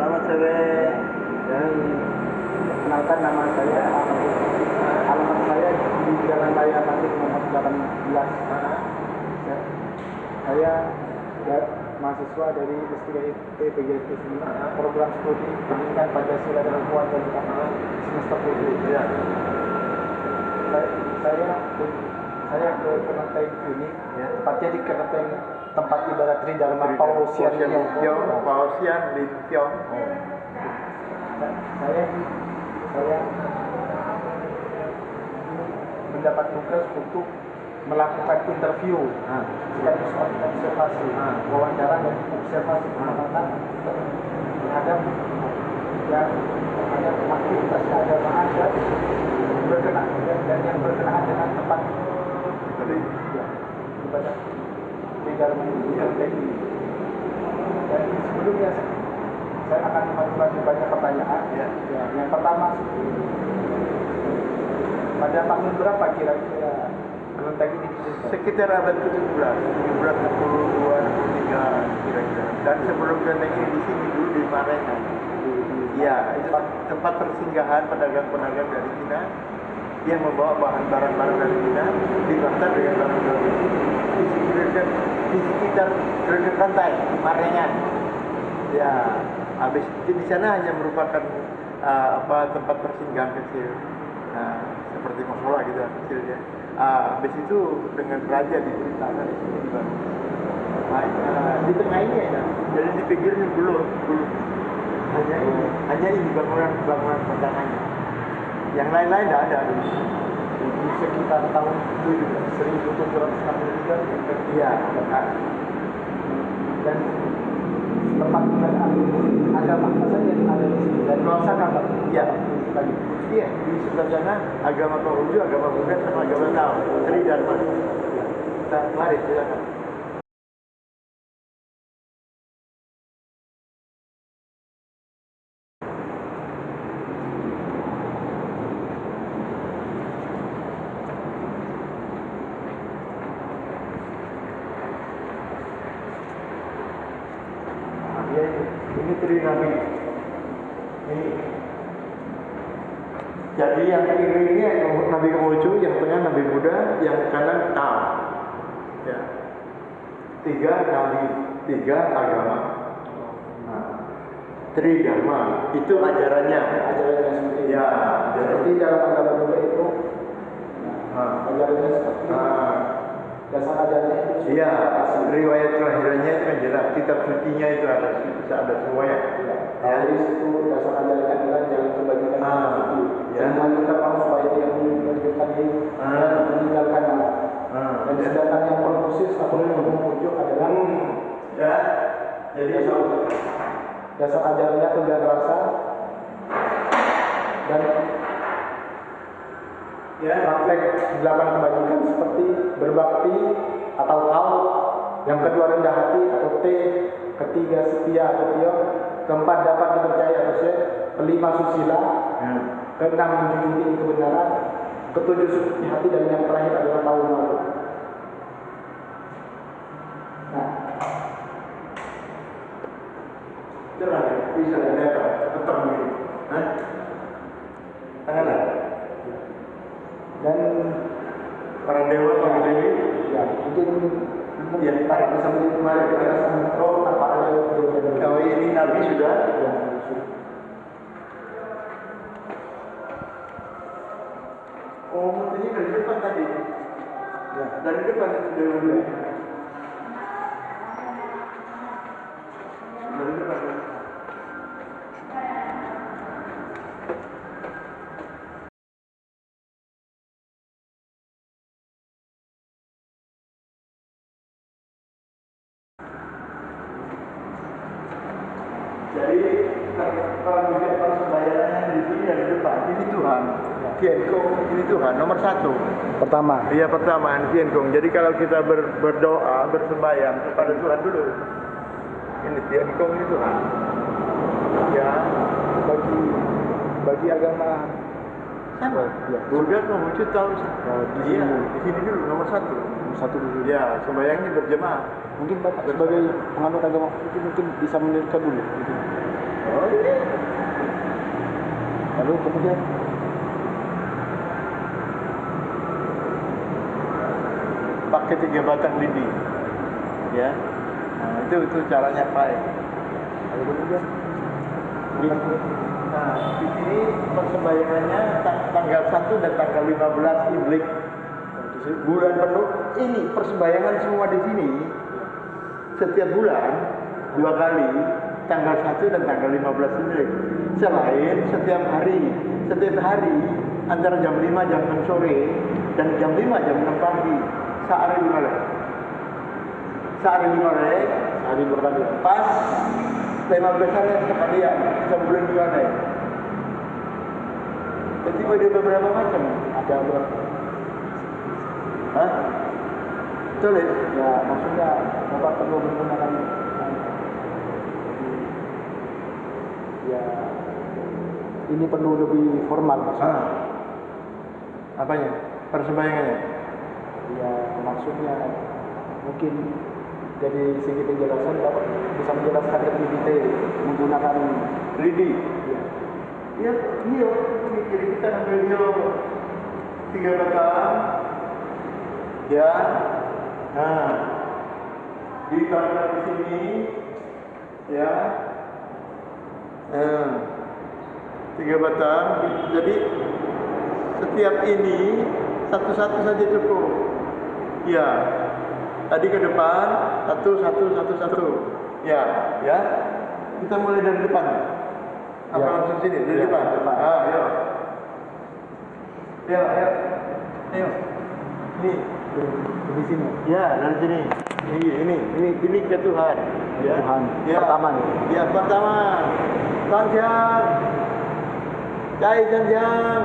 Selamat sore. Dan perkenalkan nama saya alamat saya di Jalan Raya Pasir nomor 18. Ya, saya mahasiswa dari S3IP PGSD program studi pendidikan Pancasila dan Ukhuwah semester 7. Ya. Saya ke Kelenteng ini, ya, tepatnya di Kelenteng tempat ibadat Tridharma Pausian Lintiong. Pausian Lintiong. Saya mendapat tugas untuk melakukan interview, sekaligus observasi, wawancara dan observasi pengamatan terhadap aktivitas keagamaan dan yang berkenaan dengan tempat ibadah Tridharma ini. Dan sebelumnya saya akan mengajukan banyak pertanyaan. Ya, yang pertama, pada tahun berapa kira-kira kelenteng ini didirikan? Sekitar abad ke-17, 1722 kira-kira. Dan sebelum kelenteng ini di sini dulu di Marengan. Ya, itu tempat persinggahan pedagang-pedagang dari Cina yang membawa barang-barang dari Cina dibakar dengan barang-barang di sekitar Redek Pantai Marengan. Ya, habis itu di sana hanya merupakan tempat persinggahan kecil, seperti musola gitu kecilnya. Habis itu dengan raja diberi tanah di sini dibangun. Di tengah ini ya, jadi di pinggirnya belum hanya ini bangunan pertamanya. Yang lain-lain tidak ada. Di sekitar tahun 1763. Iya. Dan tempat ibadah agama apa saja yang ada di sini dan bisa kabar? Iya. Iya, di sebelah sana agama Konghucu, agama Buddha, sama agama Tao, Tridharma. Kita mari silakan. Ini Trinabi. Ini. Jadi yang kiri ini Nabi Konghucu, yang tengah Nabi Buddha, yang kanan Tao. Ya. 3 nabi, 3 agama. Tridharma itu ajarannya. Seperti Ya, seperti dalam agama Buddha itu ajarannya seperti dasar ajarannya itu. Iya, riwayat kelahirannya itu kan jelas, kitab sucinya itu ada semuanya. Ya. Dari situ dasar ajarannya adalah jangan kebajikan itu. Dan menganjurkan orang supaya tidak menunjukkan diri dan meninggalkan Allah. Dan sedangkan yang Konfusius atau yang Konghucu adalah ya. Jadi dasar ajarannya tegar rasa dan praktek 8 kebajikan seperti berbakti atau hal, yang kedua rendah hati atau T, ketiga setia atau tio, keempat dapat dipercaya atau C, kelima susila, keenam menjunjung tinggi kebenaran, ketujuh suci hati, dan yang terakhir adalah tahu malu. Nah, cerah ya, bisa netral, ketemu gitu. Tanganlah. dan Para dewa Pak Dewi. ya mungkin Ya, bisa menjadi mari kita sama apa ada yang Kalau ini Nabi sudah. Oh, mestinya dari depan tadi. ya. Dari depan dewa. Dari depan. Jadi kalau melihat persembayangannya di sini dari depan, ini Tuhan. Tiankong ini Tuhan nomor 1. Pertama, Iya, pertama Tiankong. Jadi kalau kita berdoa, bersembayang kepada Tuhan dulu. Ini Tiankong ini Tuhan. Ya, bagi agama sama. Ya. Buddha Konghucu tahu. Di sini dulu nomor 1. satu dulu. Ya, sembayangnya berjemaah. Mungkin Bapak sebagai penganut agama itu mungkin bisa menelurkan dulu. Gitu. Oh, ini. Lalu kemudian pakai 3 batang lidi, ya. Nah, itu caranya baik. lalu kemudian Nah, di sini persembahyangannya tanggal 1 dan tanggal 15 Iblik. Bulan penuh ini persembahyangan semua di sini setiap bulan 2 kali, tanggal 1 dan tanggal 15 Iblik. Selain setiap hari antara jam 5 jam 6 sore dan jam 5 jam 6 pagi. Sehari bertanya pas 15 hari sekalian sebulan gimana ya? Jadi ada beberapa macam. ada berapa? Hah? Sulit? Ya maksudnya Bapak perlu menggunakan ya ini perlu lebih formal maksudnya. Apanya? Persembahyangannya? Ya maksudnya mungkin dari segi penjelasan Bapak bisa menjelaskan lebih detail menggunakan Lidi? ya, Iya, iya. Jadi kita ambil dia 3 batang. Ya. Nah. Ditaruh di sini. Ya. 3 batang. Jadi setiap ini satu-satu saja cukup. Ya. Tadi ke depan satu. Ya, ya. Kita mulai dari depan. Apa Ya. langsung sini dari Ya, depan? depan. Ayo. Ayo. Nih. di sini. Ya, dari sini. Ini ke Tuhan. Ya. Tuhan. Ya. Pertama nih. Ya, pertama. Sanjiang. Cai Sanjiang.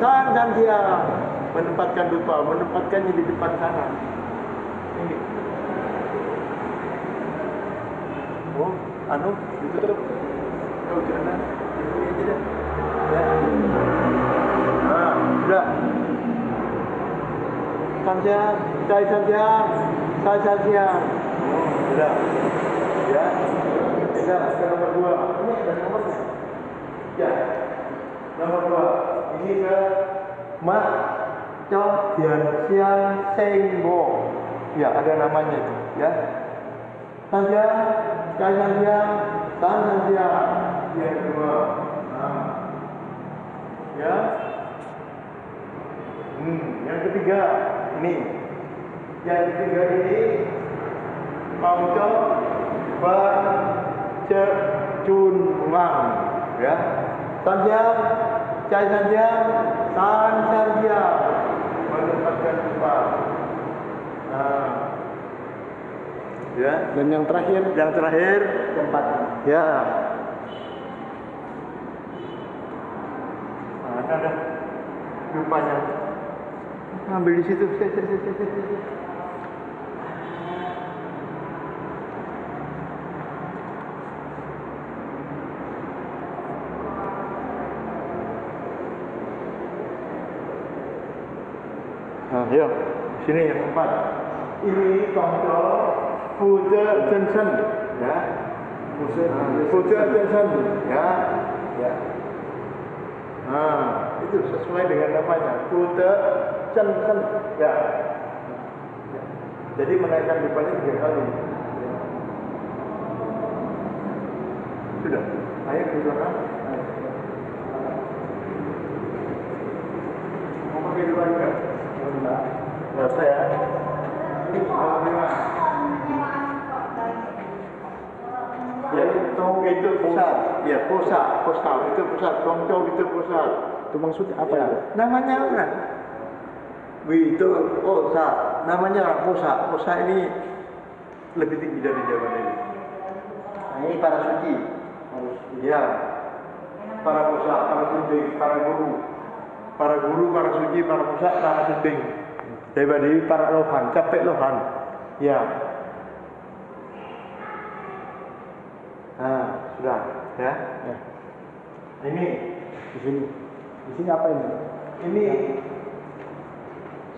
Sanjiang. Menempatkan dupa, menempatkannya di depan sana. Ini. Oh, ditutup. Oh, jangan. Ini aja dah. Ya. Nah, sudah. Sanjiang, Cai Sanjiang. Oh, sudah. Ya. Sudah, ke nomor 2. Ini ada nomornya. Ya. Nomor 2. Ini ke Mak Cho Dian Sian Seng Bo. Ya, ada namanya itu, ya. Sanjiang, Cai Sanjiang, Sanjiang. Yang kedua. Nah. Ya. Yang ketiga ini. Yang ketiga ini Mangco Ban Ce Chun Wang, ya. Sanjiang, Cai Sanjiang, Sanjiang. Menempatkan tempat. Nah. Ya. Dan yang terakhir Tempat. Ya. Nah, ada rupanya. Ambil di situ. Nah, ya. Sini yang 4. Ini kontrol Fude Jensen, ya. Fude Jensen, ya. Ya. Nah, itu sesuai dengan namanya. Fude Jensen, ya. Jadi menaikkan dupanya 3 kali. Sudah. Ayo ke belakang. Mau pakai dua enggak? Nggak usah ya. Ini mau gimana? Ya, itu pusat. Ya, pusat itu pusat. Tongcong itu pusat. itu maksudnya apa Ya, ya? namanya orang. Itu pusat. Namanya orang pusat. Pusat ini lebih tinggi dari zaman ini. Nah, ini para suci. Ya. Para pusat, para suci, para guru. Para guru, para suci, para pusat, para suci. Daripada para lohan, capek lohan. Ya. Nah, sudah, ya. Ya. Ini Di sini apa ini? ini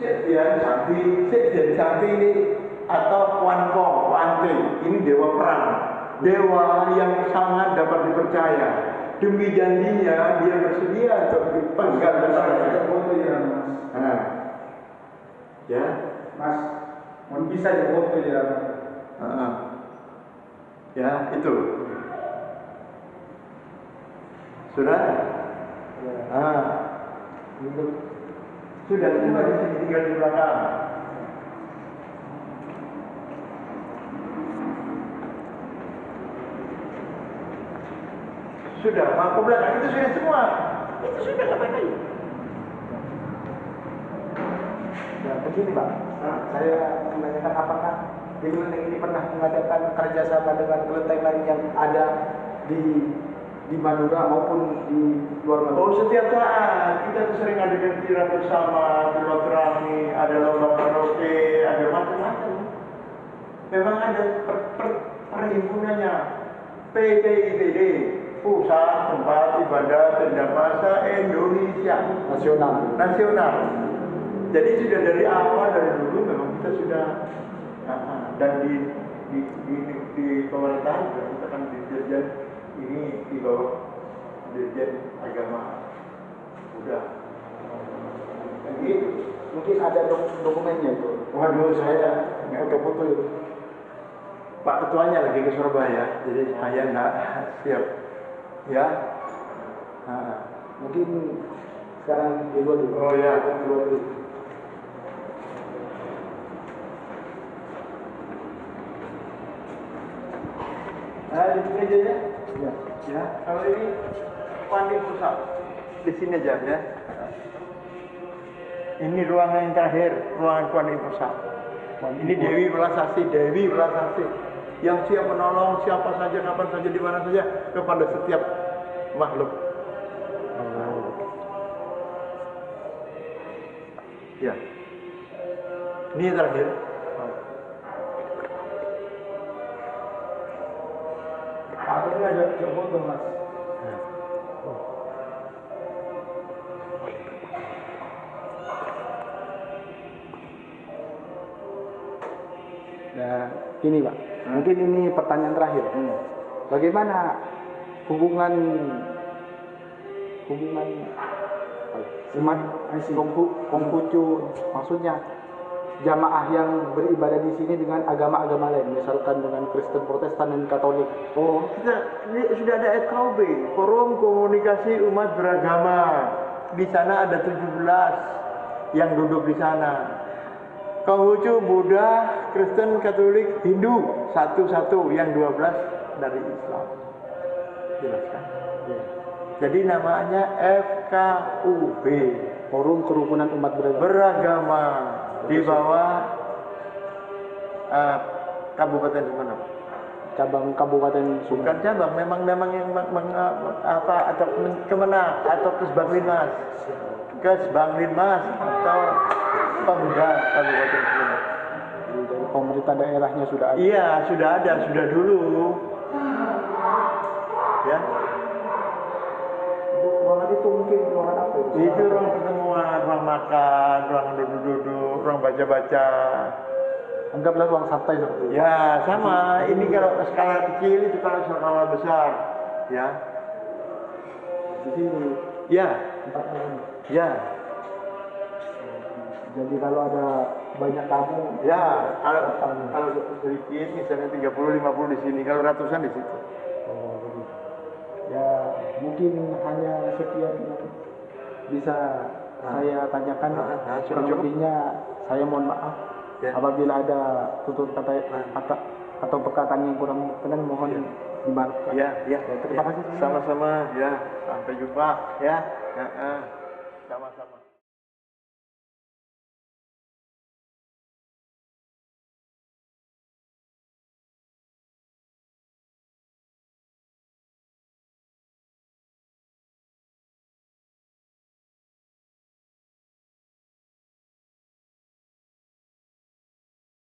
Sekdian Sakti ini atau Wan Kong, Wan Te, ini dewa perang. dewa yang sangat dapat dipercaya. Demi janjinya dia bersedia untuk dipegang kepadanya. Foto ya mas. Nah, ya, Mas, mau bisa ya foto ya. Ya itu. Sudah? Ya. Sudah semua di sini, tinggal di belakang. Sudah, mau ke belakang itu sudah semua. Itu sudah ngapain lagi? Ya begini Pak, saya menanyakan apakah di kelenteng ini pernah mengadakan kerjasama dengan kelenteng lain yang ada di Madura maupun di luar Madura? Oh, setiap saat kita tuh sering adakan kirap bersama, silaturahmi, ada lomba karaoke, ada macam-macam. Memang ada perhimpunannya, PTIPD, Pusat Tempat Ibadah Tenda Masa Indonesia Nasional. Jadi sudah dari awal, dari dulu memang kita sudah dan di pemerintahan juga kita kan di dirjen ini di bawah dirjen agama udah. Jadi mungkin ada dokumennya itu. Waduh, saya foto-foto itu. Pak Ketuanya lagi ke Surabaya, jadi saya nggak siap. Ya. Mungkin sekarang di luar dulu. Oh ya. Di luar dulu. Nah, di sini aja ya. Ya. Ya, kalau ini Pandi Pusat. Di sini aja ya. Ini ruangan yang terakhir, ruangan Pandi Pusat. Ini Dewi Welasasi yang siap menolong siapa saja, kapan saja, di mana saja kepada setiap makhluk. Ya. Ini yang terakhir. Ini ada foto mas. Nah, ini Pak. Mungkin ini pertanyaan terakhir. Bagaimana hubungan umat Konghucu, maksudnya jamaah yang beribadah di sini dengan agama-agama lain, misalkan dengan Kristen, Protestan, dan Katolik? Oh, ini sudah ada FKUB, Forum Komunikasi Umat Beragama. Di sana ada 17 yang duduk di sana. Konghucu, Buddha, Kristen, Katolik, Hindu, satu-satu, yang 12 dari Islam. Jelaskan. Ya. Jadi namanya FKUB, Forum Kerukunan Umat Beragama, di bawah Kabupaten Sumeneb. Cabang Kabupaten Bukan Sumeneb. cabang, memang yang atau Kemenang atau Kesbanglinmas, atau Pemda Kabupaten Sumeneb. Dari pemerintah daerahnya sudah ada. Iya, sudah ada, sudah dulu. Ya. Ruangan itu mungkin ruangan apa itu? Itu ruang pertemuan, ruang makan, ruang duduk-duduk, ruang baca-baca. Anggaplah ruang santai seperti itu. Ya, sama. Ini kalau skala kecil, itu kalau skala besar. Ya. Di sini Ya. tempatnya ini. Ya. Jadi kalau ada banyak tamu, Ya, kalau sedikit misalnya 30-50 di sini, kalau ratusan di situ. oh, begitu. Ya mungkin hanya sekian yang bisa saya tanyakan. Sudah Kurang cukup? lebihnya saya mohon maaf Ya. apabila ada tutur kata atau perkataan yang kurang berkenan, mohon dimaafkan. Ya, ya. Terima kasih. Sama-sama, ya. Sampai jumpa, ya. Sama-sama.